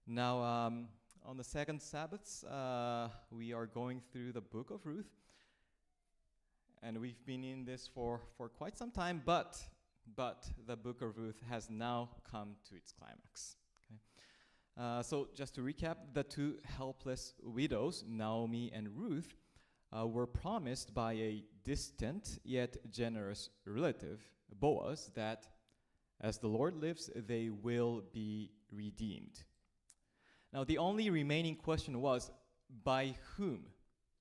Now, on the second Sabbaths, we are going through the book of Ruth, and we've been in this for quite some time, but the book of Ruth has now come to its climax. Okay? So just to recap, the two helpless widows, Naomi and Ruth, were promised by a distant yet generous relative, Boaz, that as the Lord lives, they will be redeemed. Now, the only remaining question was, by whom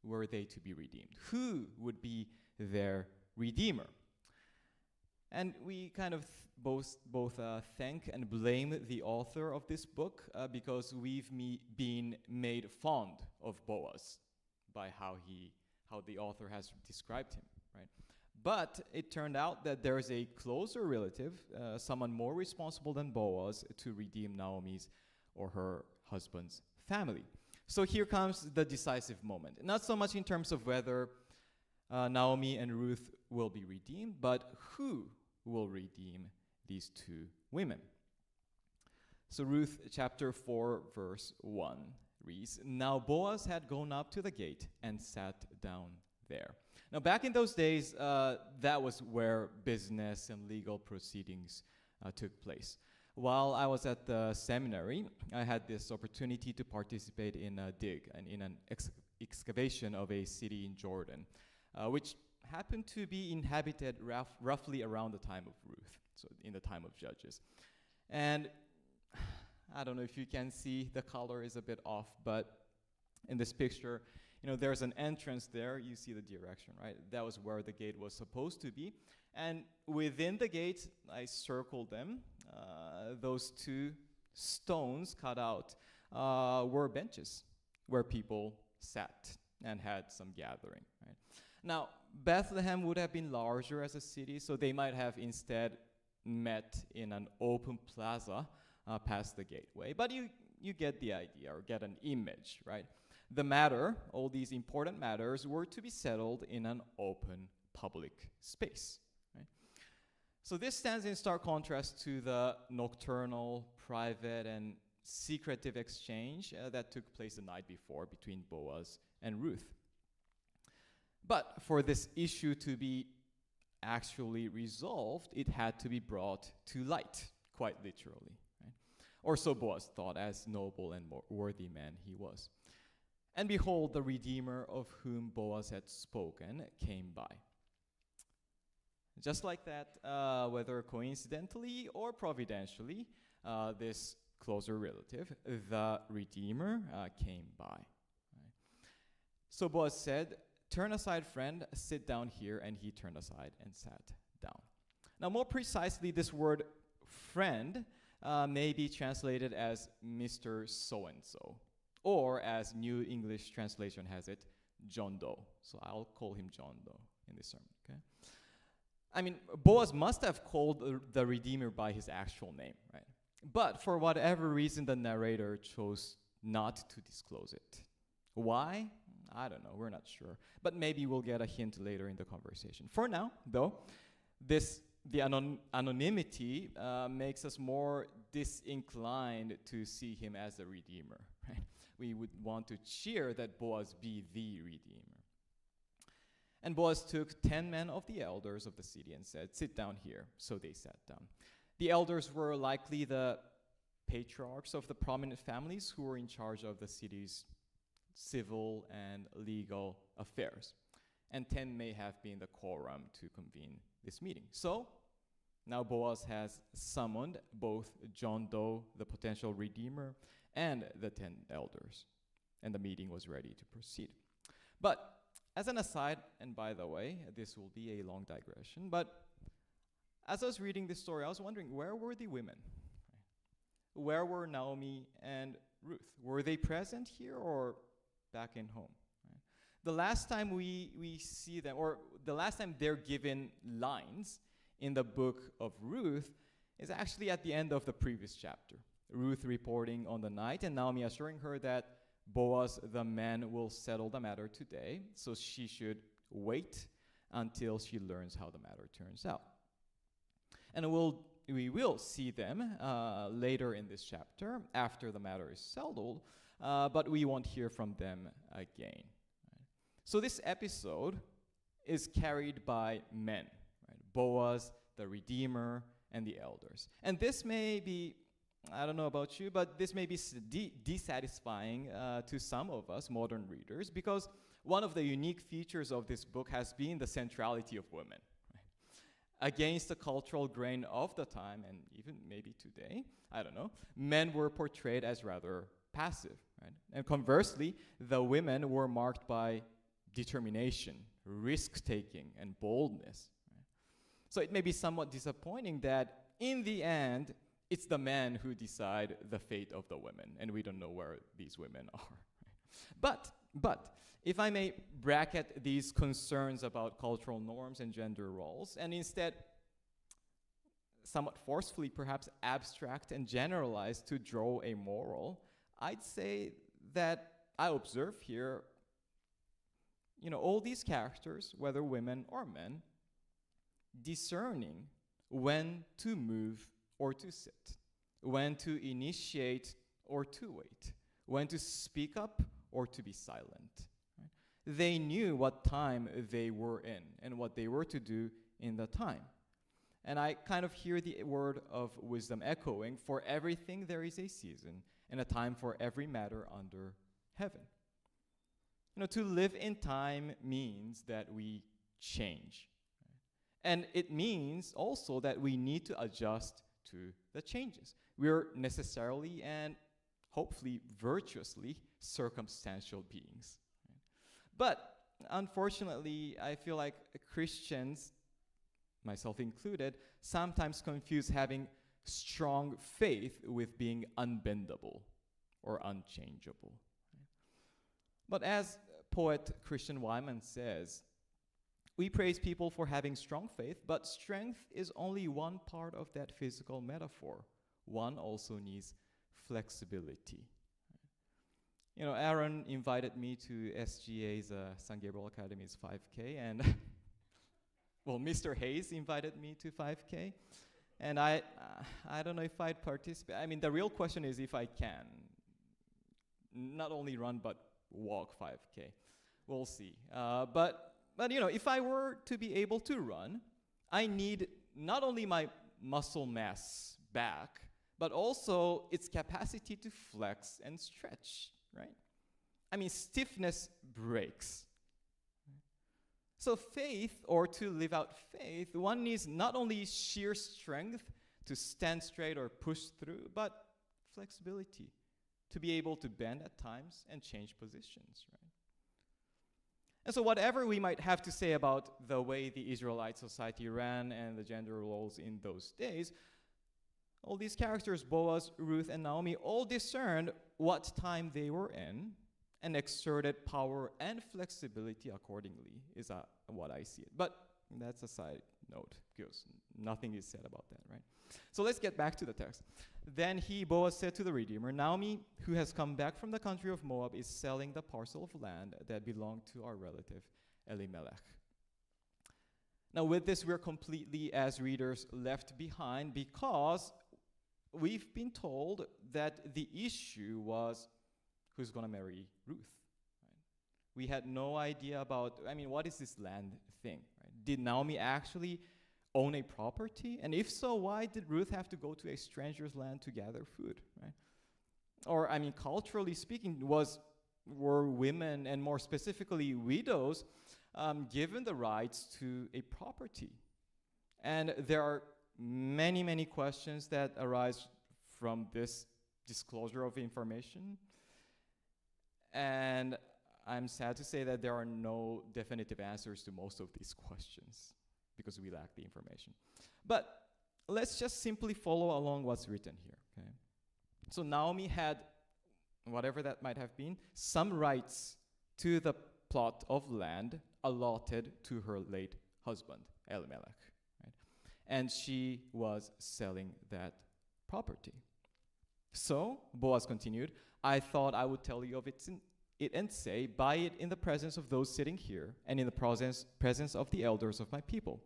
were they to be redeemed? Who would be their redeemer? And we kind of both thank and blame the author of this book because we've been made fond of Boaz by how the author has described him, right? But it turned out that there is a closer relative, someone more responsible than Boaz, to redeem Naomi's or her husband's family. So here comes the decisive moment. Not so much in terms of whether Naomi and Ruth will be redeemed, but who will redeem these two women. So Ruth chapter 4 verse 1 reads, "Now Boaz had gone up to the gate and sat down there." Now back in those days, that was where business and legal proceedings took place. While I was at the seminary, I had this opportunity to participate in a dig and in an excavation of a city in Jordan, which happened to be inhabited roughly around the time of Ruth, so in the time of Judges. And I don't know if you can see, the color is a bit off, but in this picture, there's an entrance there. You see the direction, right? That was where the gate was supposed to be. And within the gate, I circled them. Those two stones cut out were benches where people sat and had some gathering, right? Now, Bethlehem would have been larger as a city, so they might have instead met in an open plaza past the gateway. But you get the idea, or get an image, right? All these important matters were to be settled in an open public space. Right? So this stands in stark contrast to the nocturnal, private, and secretive exchange that took place the night before between Boaz and Ruth. But for this issue to be actually resolved, it had to be brought to light, quite literally. Right? Or so Boaz thought, as noble and worthy man he was. And behold, the Redeemer of whom Boaz had spoken came by. Just like that, whether coincidentally or providentially, this closer relative, the Redeemer, came by. Right? So Boaz said, "Turn aside, friend, sit down here," and he turned aside and sat down. Now, more precisely, this word friend may be translated as Mr. So-and-so, or as New English translation has it, John Doe. So I'll call him John Doe in this sermon, okay? I mean, Boaz must have called the Redeemer by his actual name, right? But for whatever reason, the narrator chose not to disclose it. Why? I don't know, we're not sure. But maybe we'll get a hint later in the conversation. For now, though, the anonymity makes us more disinclined to see him as the Redeemer, right? We would want to cheer that Boaz be the Redeemer. And Boaz took 10 men of the elders of the city and said, "Sit down here." So they sat down. The elders were likely the patriarchs of the prominent families who were in charge of the city's civil and legal affairs. And 10 may have been the quorum to convene this meeting. So now Boaz has summoned both John Doe, the potential redeemer, and the 10 elders. And the meeting was ready to proceed. But as an aside, and by the way, this will be a long digression, but as I was reading this story, I was wondering, where were the women? Where were Naomi and Ruth? Were they present here or back in home? Right? The last time we see them, or the last time they're given lines in the book of Ruth, is actually at the end of the previous chapter. Ruth reporting on the night, and Naomi assuring her that Boaz, the man, will settle the matter today, so she should wait until she learns how the matter turns out. And we'll will see them later in this chapter after the matter is settled, but we won't hear from them again. Right? So this episode is carried by men, right? Boaz, the Redeemer, and the elders. And this may be, I don't know about you, but this may be dissatisfying to some of us modern readers, because one of the unique features of this book has been the centrality of women. Right? Against the cultural grain of the time, and even maybe today, I don't know, men were portrayed as rather passive. Right? And conversely, the women were marked by determination, risk-taking, and boldness. Right? So it may be somewhat disappointing that in the end, it's the men who decide the fate of the women, and we don't know where these women are. Right? But if I may bracket these concerns about cultural norms and gender roles, and instead somewhat forcefully perhaps abstract and generalize to draw a moral, I'd say that I observe here, all these characters, whether women or men, discerning when to move or to sit, when to initiate or to wait, when to speak up or to be silent. Right? They knew what time they were in and what they were to do in the time. And I kind of hear the word of wisdom echoing, for everything there is a season and a time for every matter under heaven. To live in time means that we change. Right? And it means also that we need to adjust to the changes. We're necessarily and hopefully virtuously circumstantial beings. Right? But unfortunately, I feel like Christians, myself included, sometimes confuse having strong faith with being unbendable or unchangeable. Right? But as poet Christian Wyman says, we praise people for having strong faith, but strength is only one part of that physical metaphor. One also needs flexibility. Aaron invited me to SGA's San Gabriel Academy's 5K, and well, Mr. Hayes invited me to 5K, and I don't know if I'd participate. I mean, the real question is if I can not only run but walk 5K. We'll see. But if I were to be able to run, I need not only my muscle mass back, but also its capacity to flex and stretch, right? I mean, stiffness breaks. So faith, or to live out faith, one needs not only sheer strength to stand straight or push through, but flexibility to be able to bend at times and change positions, right? And so whatever we might have to say about the way the Israelite society ran and the gender roles in those days, all these characters, Boaz, Ruth, and Naomi, all discerned what time they were in and exerted power and flexibility accordingly, is what I see it. But that's a side note, because nothing is said about that, right? So let's get back to the text. Then Boaz said to the Redeemer, Naomi, who has come back from the country of Moab, is selling the parcel of land that belonged to our relative Elimelech. Now with this, we're completely, as readers, left behind, because we've been told that the issue was who's going to marry Ruth. Right? We had no idea about, what is this land thing? Right? Did Naomi actually own a property? And if so, why did Ruth have to go to a stranger's land to gather food? Right? Or, culturally speaking, were women, and more specifically widows, given the rights to a property? And there are many, many questions that arise from this disclosure of information. And I'm sad to say that there are no definitive answers to most of these questions because we lack the information. But let's just simply follow along what's written here. Okay? So Naomi had, whatever that might have been, some rights to the plot of land allotted to her late husband, Elimelech. Right? And she was selling that property. So Boaz continued, I thought I would tell you of it and say, buy it in the presence of those sitting here and in the presence of the elders of my people.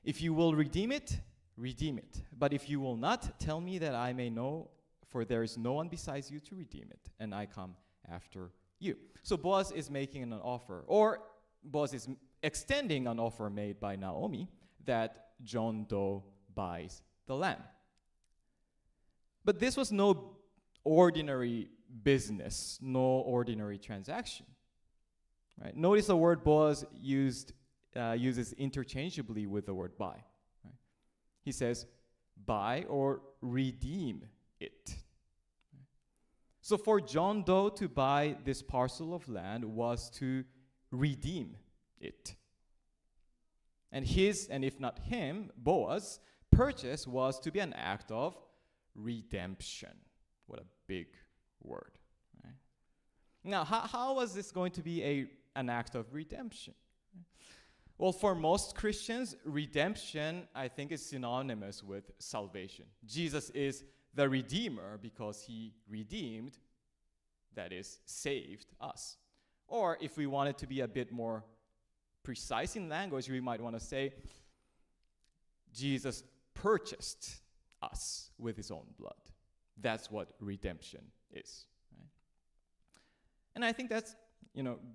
If you will redeem it, redeem it. But if you will not, tell me that I may know, for there is no one besides you to redeem it, and I come after you. So Boaz is making an offer, or Boaz is extending an offer made by Naomi that John Doe buys the land. But this was no ordinary business, no ordinary transaction. Right? Notice the word Boaz uses interchangeably with the word buy. Right? He says, buy or redeem it. So for John Doe to buy this parcel of land was to redeem it. And his, and if not him, Boaz, purchase was to be an act of redemption. What a big word. Right? Now, how was this going to be an act of redemption? Well, for most Christians, redemption, I think, is synonymous with salvation. Jesus is the Redeemer because he redeemed, that is, saved us. Or if we wanted to be a bit more precise in language, we might want to say, Jesus purchased us with his own blood. That's what redemption is. Right? And I think that's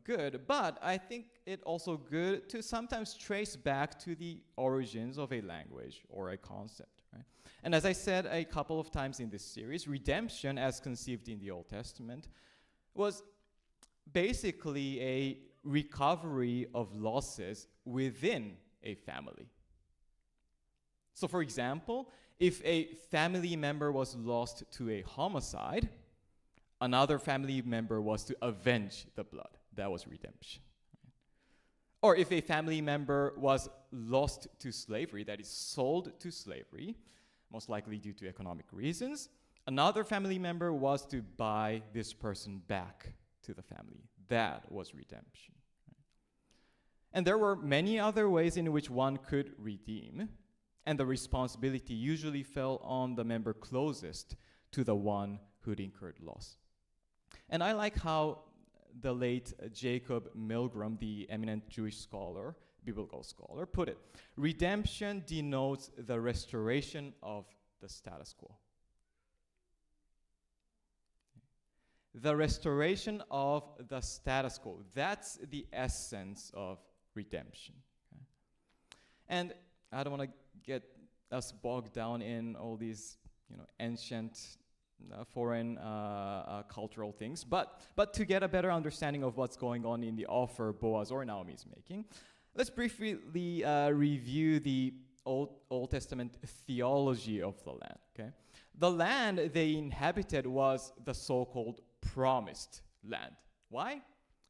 good, but I think it also good to sometimes trace back to the origins of a language or a concept. Right? And as I said a couple of times in this series, redemption, as conceived in the Old Testament, was basically a recovery of losses within a family. So, for example, if a family member was lost to a homicide, another family member was to avenge the blood. That was redemption. Or if a family member was lost to slavery, that is, sold to slavery, most likely due to economic reasons, another family member was to buy this person back to the family. That was redemption. And there were many other ways in which one could redeem, and the responsibility usually fell on the member closest to the one who'd incurred loss. And I like how the late Jacob Milgram, the eminent Jewish scholar, biblical scholar, put it. Redemption denotes the restoration of the status quo. The restoration of the status quo. That's the essence of redemption. Okay? And I don't want to get us bogged down in all these, ancient, foreign cultural things, but to get a better understanding of what's going on in the offer Boaz or Naomi is making, let's briefly review the Old Testament theology of the land. Okay, the land they inhabited was the so-called promised land. Why?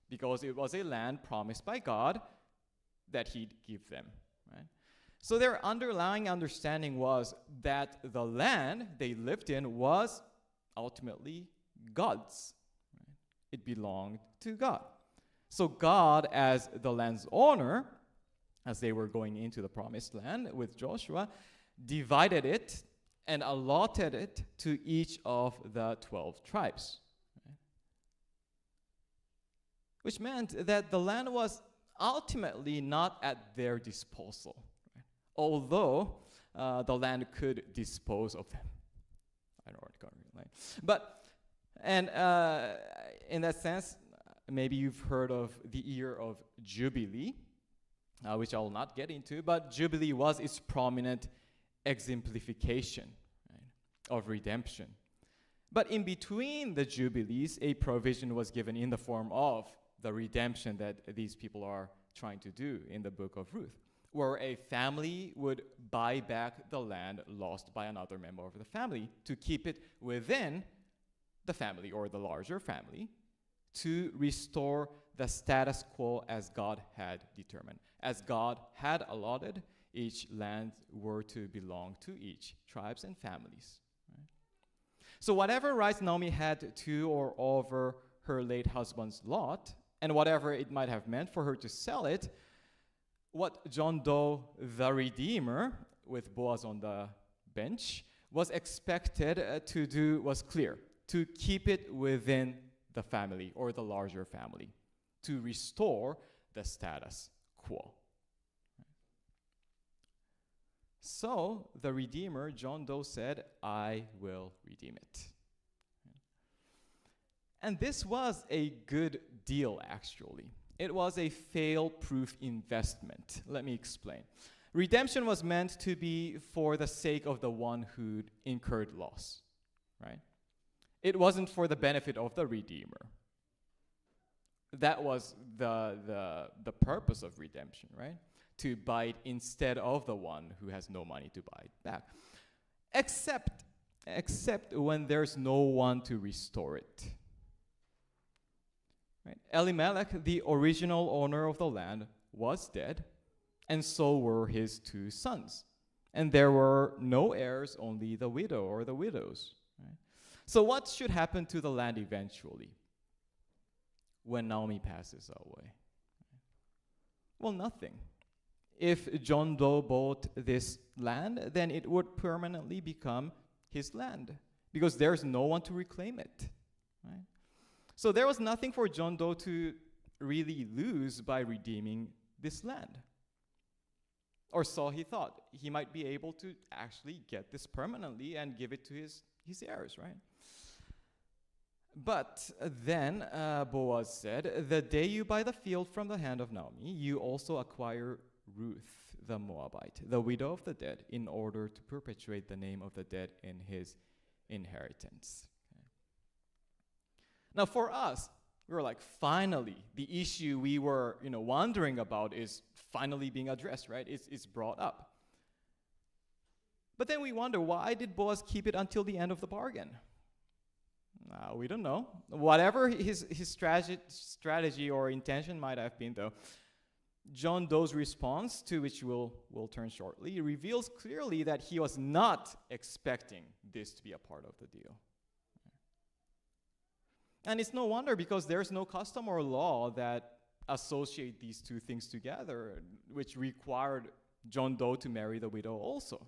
Because it was a land promised by God that he'd give them. Right? So their underlying understanding was that the land they lived in was ultimately God's. Right? It belonged to God. So God, as the land's owner, as they were going into the promised land with Joshua, divided it and allotted it to each of the 12 tribes. Right? Which meant that the land was ultimately not at their disposal, right? Although the land could dispose of them. I don't know what to call it, right? But, and in that sense, maybe you've heard of the year of Jubilee, which I will not get into, but Jubilee was its prominent exemplification, right, of redemption. But in between the Jubilees, a provision was given in the form of the redemption that these people are trying to do in the book of Ruth, where a family would buy back the land lost by another member of the family to keep it within the family or the larger family to restore the status quo as God had determined. As God had allotted, each land were to belong to each tribes and families. Right? So whatever rights Naomi had to or over her late husband's lot, and whatever it might have meant for her to sell it, what John Doe, the Redeemer, with Boaz on the bench, was expected to do was clear: to keep it within the family or the larger family, to restore the status quo. So the Redeemer, John Doe, said, I will redeem it. And this was a good deal, actually. It was a fail-proof investment. Let me explain. Redemption was meant to be for the sake of the one who'd incurred loss, right? It wasn't for the benefit of the Redeemer. That was the purpose of redemption, right? To buy it instead of the one who has no money to buy it back. Except when there's no one to restore it. Right? Elimelech, the original owner of the land, was dead, and so were his 2 sons. And there were no heirs, only the widow or the widows. Right? So what should happen to the land eventually when Naomi passes away? Well, nothing. If John Doe bought this land, then it would permanently become his land because there's no one to reclaim it. Right? So there was nothing for John Doe to really lose by redeeming this land. Or so he thought. He might be able to actually get this permanently and give it to his heirs, right? But then Boaz said, the day you buy the field from the hand of Naomi, you also acquire Ruth, the Moabite, the widow of the dead, in order to perpetuate the name of the dead in his inheritance. Okay. Now for us, we were like, finally, the issue we were wondering about is finally being addressed, right? It's brought up. But then we wonder, why did Boaz keep it until the end of the bargain? We don't know. Whatever his strategy or intention might have been, though, John Doe's response, to which we'll turn shortly, reveals clearly that he was not expecting this to be a part of the deal. And it's no wonder, because there's no custom or law that associate these 2 things together, which required John Doe to marry the widow also.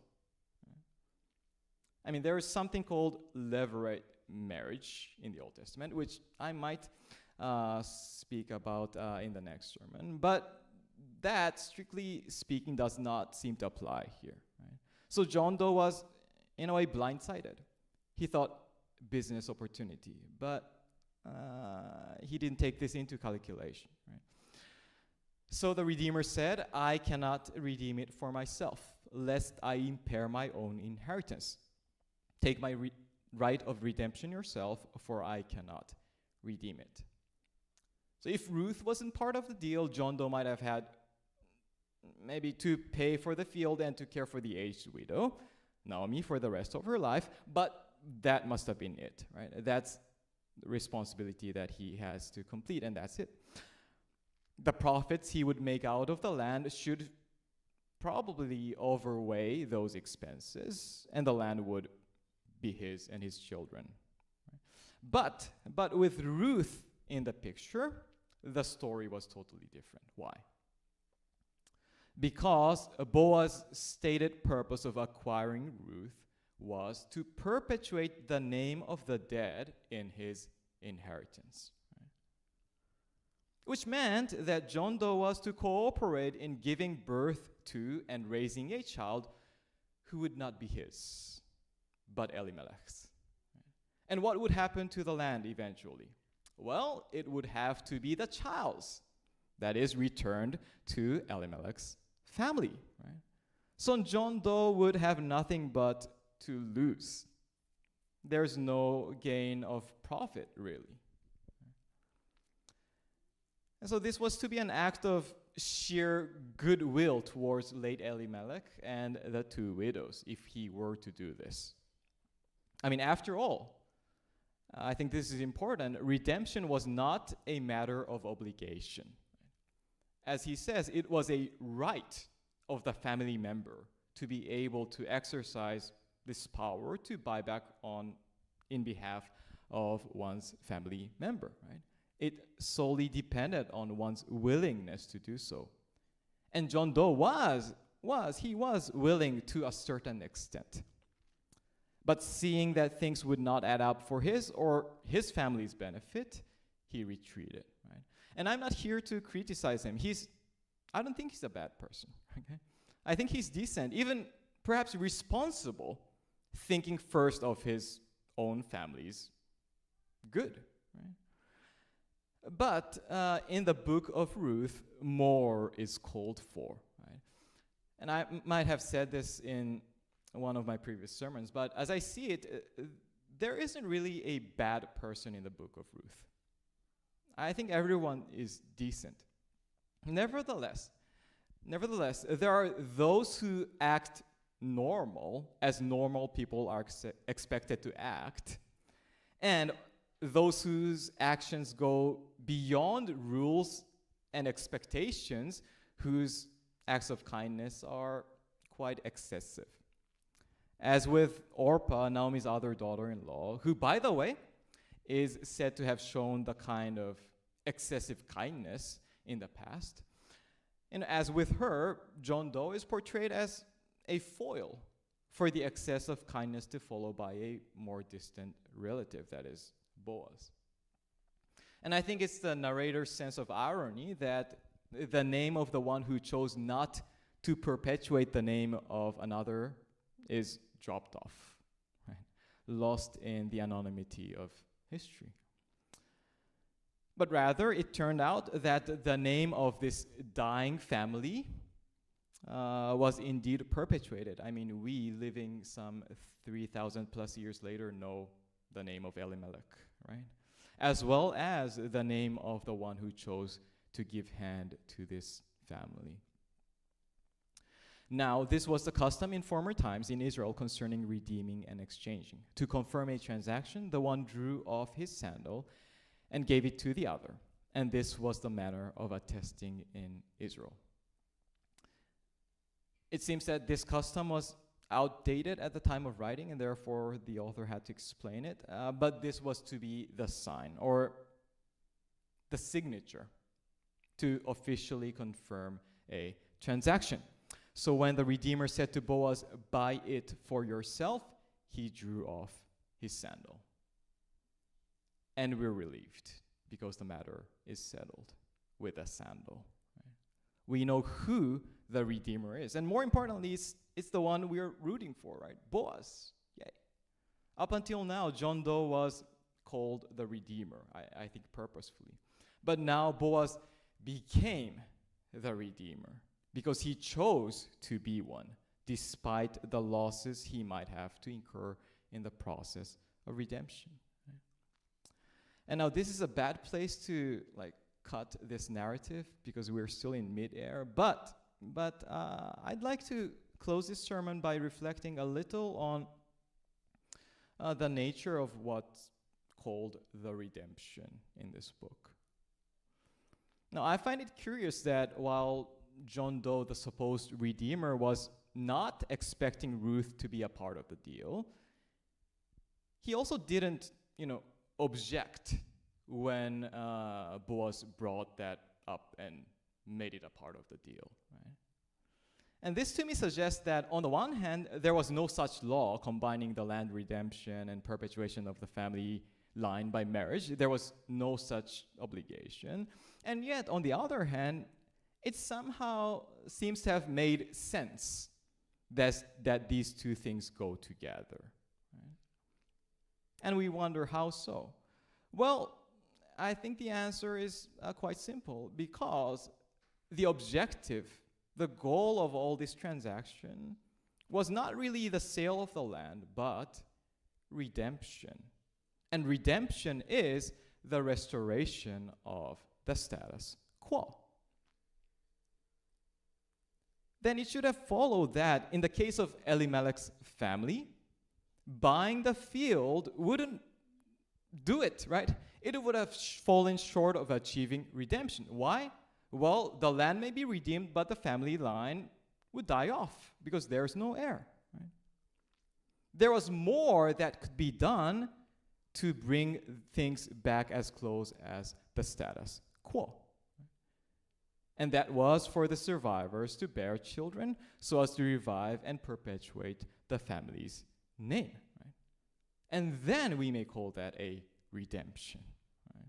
I mean, there is something called levirate marriage in the Old Testament, which I might speak about in the next sermon. But that, strictly speaking, does not seem to apply here. Right? So John Doe was, in a way, blindsided. He thought business opportunity, but he didn't take this into calculation. Right? So the Redeemer said, I cannot redeem it for myself, lest I impair my own inheritance. Take my right of redemption yourself, for I cannot redeem it. So if Ruth wasn't part of the deal, John Doe might have had maybe to pay for the field and to care for the aged widow, Naomi, for the rest of her life, but that must have been it, right? That's the responsibility that he has to complete, and that's it. The profits he would make out of the land should probably overweigh those expenses, and the land would be his and his children. But with Ruth in the picture, the story was totally different. Why? Because Boaz's stated purpose of acquiring Ruth was to perpetuate the name of the dead in his inheritance. Right? Which meant that John Doe was to cooperate in giving birth to and raising a child who would not be his, but Elimelech's. And what would happen to the land eventually? Well, it would have to be the child's, that is, returned to Elimelech's family. Right? So John Doe would have nothing but to lose. There's no gain of profit, really. And so this was to be an act of sheer goodwill towards late Elimelech and the 2 widows, if he were to do this. I mean, after all, I think this is important. Redemption was not a matter of obligation. As he says, it was a right of the family member to be able to exercise this power to buy back in behalf of one's family member. Right? It solely depended on one's willingness to do so. And John Doe was willing to a certain extent. But seeing that things would not add up for his or his family's benefit, he retreated. Right? And I'm not here to criticize him. I don't think he's a bad person. Okay? I think he's decent, even perhaps responsible, thinking first of his own family's good. Right? But in the book of Ruth, more is called for. Right? And I might have said this in one of my previous sermons, but as I see it, there isn't really a bad person in the book of Ruth. I think everyone is decent. Nevertheless, there are those who act normal, as normal people are expected to act, and those whose actions go beyond rules and expectations, whose acts of kindness are quite excessive. As with Orpah, Naomi's other daughter-in-law, who, by the way, is said to have shown the kind of excessive kindness in the past. And as with her, John Doe is portrayed as a foil for the excess of kindness to follow by a more distant relative, that is, Boaz. And I think it's the narrator's sense of irony that the name of the one who chose not to perpetuate the name of another is dropped off, right? Lost in the anonymity of history. But rather, it turned out that the name of this dying family was indeed perpetuated. I mean, we, living some 3,000 plus years later, know the name of Elimelech, right? As well as the name of the one who chose to give hand to this family. Now, this was the custom in former times in Israel concerning redeeming and exchanging. To confirm a transaction, the one drew off his sandal and gave it to the other. And this was the manner of attesting in Israel. It seems that this custom was outdated at the time of writing, and therefore the author had to explain it. But this was to be the sign, or the signature, to officially confirm a transaction. So when the Redeemer said to Boaz, "Buy it for yourself," he drew off his sandal. And we're relieved, because the matter is settled with a sandal. Right? We know who the Redeemer is. And more importantly, it's the one we're rooting for, right? Boaz. Yay. Up until now, John Doe was called the Redeemer, I think purposefully. But now Boaz became the Redeemer because he chose to be one, despite the losses he might have to incur in the process of redemption. Right? And now this is a bad place to cut this narrative because we're still in mid-air, but I'd like to close this sermon by reflecting a little on the nature of what's called the redemption in this book. Now, I find it curious that while John Doe, the supposed Redeemer, was not expecting Ruth to be a part of the deal, he also didn't, object when Boaz brought that up and made it a part of the deal, right? And this to me suggests that on the one hand, there was no such law combining the land redemption and perpetuation of the family line by marriage. There was no such obligation. And yet, on the other hand, it somehow seems to have made sense that these two things go together. Right? And we wonder how so. Well, I think the answer is quite simple, because the objective, the goal of all this transaction was not really the sale of the land, but redemption. And redemption is the restoration of the status quo. Then it should have followed that in the case of Elimelech's family, buying the field wouldn't do it, right? It would have fallen short of achieving redemption. Why? Well, the land may be redeemed, but the family line would die off because there's no heir. Right? There was more that could be done to bring things back as close as the status quo. And that was for the survivors to bear children so as to revive and perpetuate the family's name. Right? And then we may call that a redemption. Right?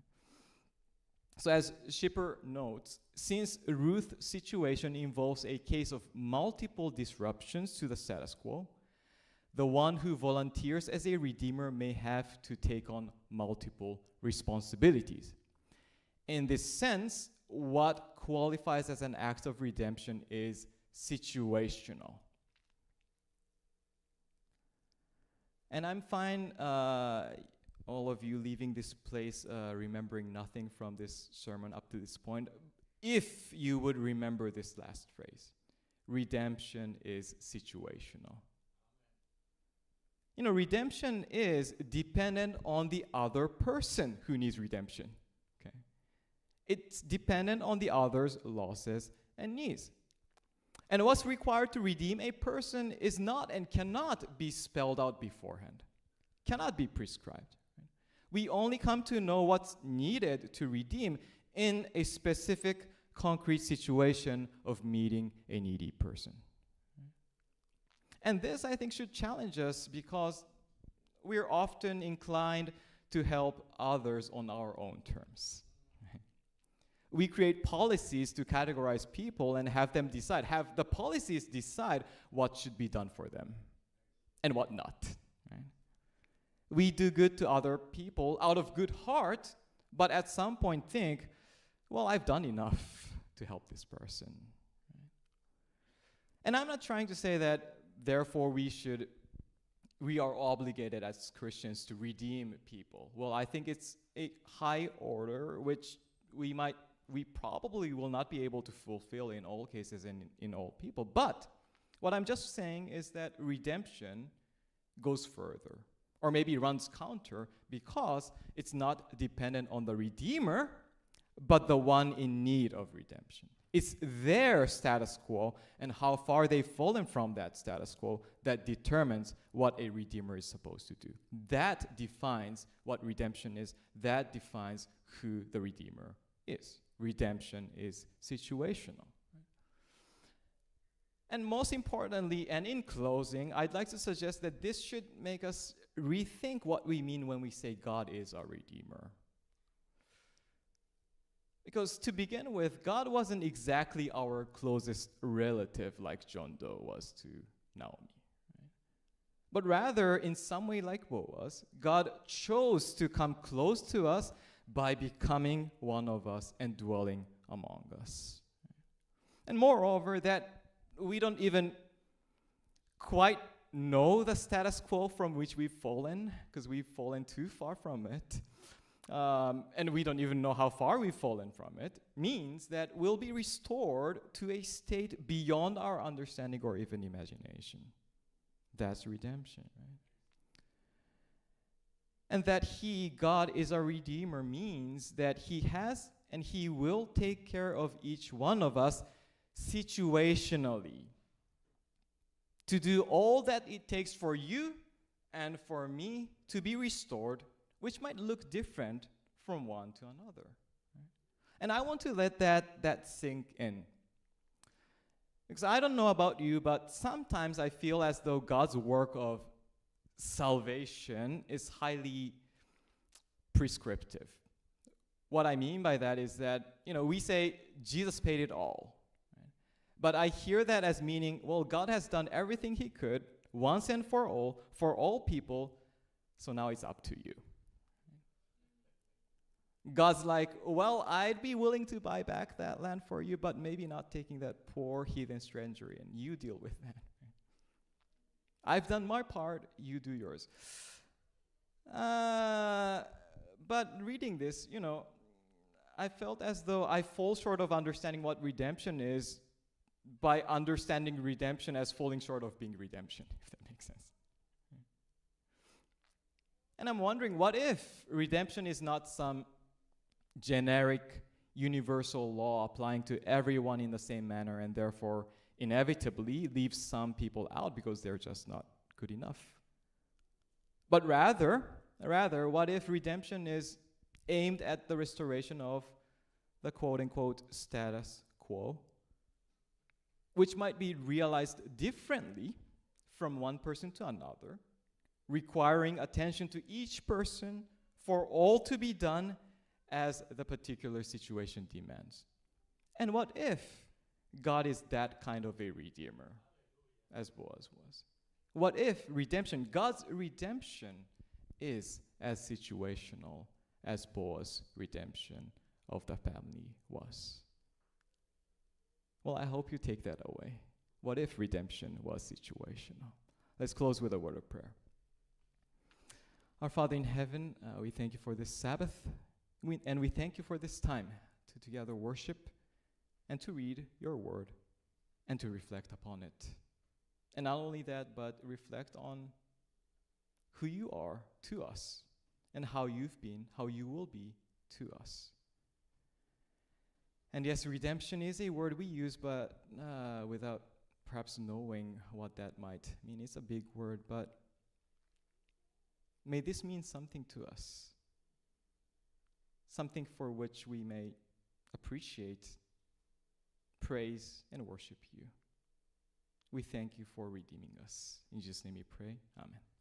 So as Schipper notes, since Ruth's situation involves a case of multiple disruptions to the status quo, the one who volunteers as a redeemer may have to take on multiple responsibilities. In this sense, what qualifies as an act of redemption is situational. And I'm fine, all of you leaving this place remembering nothing from this sermon up to this point, if you would remember this last phrase. Redemption is situational. You know, redemption is dependent on the other person who needs redemption. Okay? It's dependent on the other's losses and needs. And what's required to redeem a person is not and cannot be spelled out beforehand, cannot be prescribed. Right? We only come to know what's needed to redeem in a specific, concrete situation of meeting a needy person. And this, I think, should challenge us because we're often inclined to help others on our own terms. We create policies to categorize people and have the policies decide what should be done for them and what not. Right? We do good to other people out of good heart, but at some point think, well, I've done enough to help this person. Right? And I'm not trying to say that, therefore, we are obligated as Christians to redeem people. Well, I think it's a high order, which we probably will not be able to fulfill in all cases and in all people. But what I'm just saying is that redemption goes further, or maybe runs counter, because it's not dependent on the Redeemer, but the one in need of redemption. It's their status quo and how far they've fallen from that status quo that determines what a Redeemer is supposed to do. That defines what redemption is. That defines who the Redeemer is. Redemption is situational. And most importantly, and in closing, I'd like to suggest that this should make us rethink what we mean when we say God is our Redeemer. Because to begin with, God wasn't exactly our closest relative like John Doe was to Naomi. Right? But rather, in some way like Boaz, God chose to come close to us by becoming one of us and dwelling among us. And moreover, that we don't even quite know the status quo from which we've fallen, because we've fallen too far from it. And we don't even know how far we've fallen from it, means that we'll be restored to a state beyond our understanding or even imagination. That's redemption, right? And that God is our Redeemer means that He has and He will take care of each one of us situationally to do all that it takes for you and for me to be restored, which might look different from one to another. Right? And I want to let that sink in. Because I don't know about you, but sometimes I feel as though God's work of salvation is highly prescriptive. What I mean by that is that, we say Jesus paid it all. Right? But I hear that as meaning, well, God has done everything He could once and for all people, so now it's up to you. God's like, well, I'd be willing to buy back that land for you, but maybe not taking that poor heathen stranger in. You deal with that. I've done my part, you do yours. But reading this, I felt as though I fall short of understanding what redemption is by understanding redemption as falling short of being redemption, if that makes sense. And I'm wondering, what if redemption is not some generic, universal law applying to everyone in the same manner and therefore inevitably leaves some people out because they're just not good enough? But rather, what if redemption is aimed at the restoration of the quote-unquote status quo, which might be realized differently from one person to another, requiring attention to each person for all to be done as the particular situation demands? And what if God is that kind of a redeemer, as Boaz was? What if redemption, God's redemption, is as situational as Boaz's redemption of the family was? Well, I hope you take that away. What if redemption was situational? Let's close with a word of prayer. Our Father in heaven, we thank you for this Sabbath, and we thank you for this time to together worship and to read your word and to reflect upon it. And not only that, but reflect on who you are to us and how you've been, how you will be to us. And yes, redemption is a word we use, but without perhaps knowing what that might mean. It's a big word, but may this mean something to us, something for which we may appreciate, praise, and worship you. We thank you for redeeming us. In Jesus' name we pray. Amen.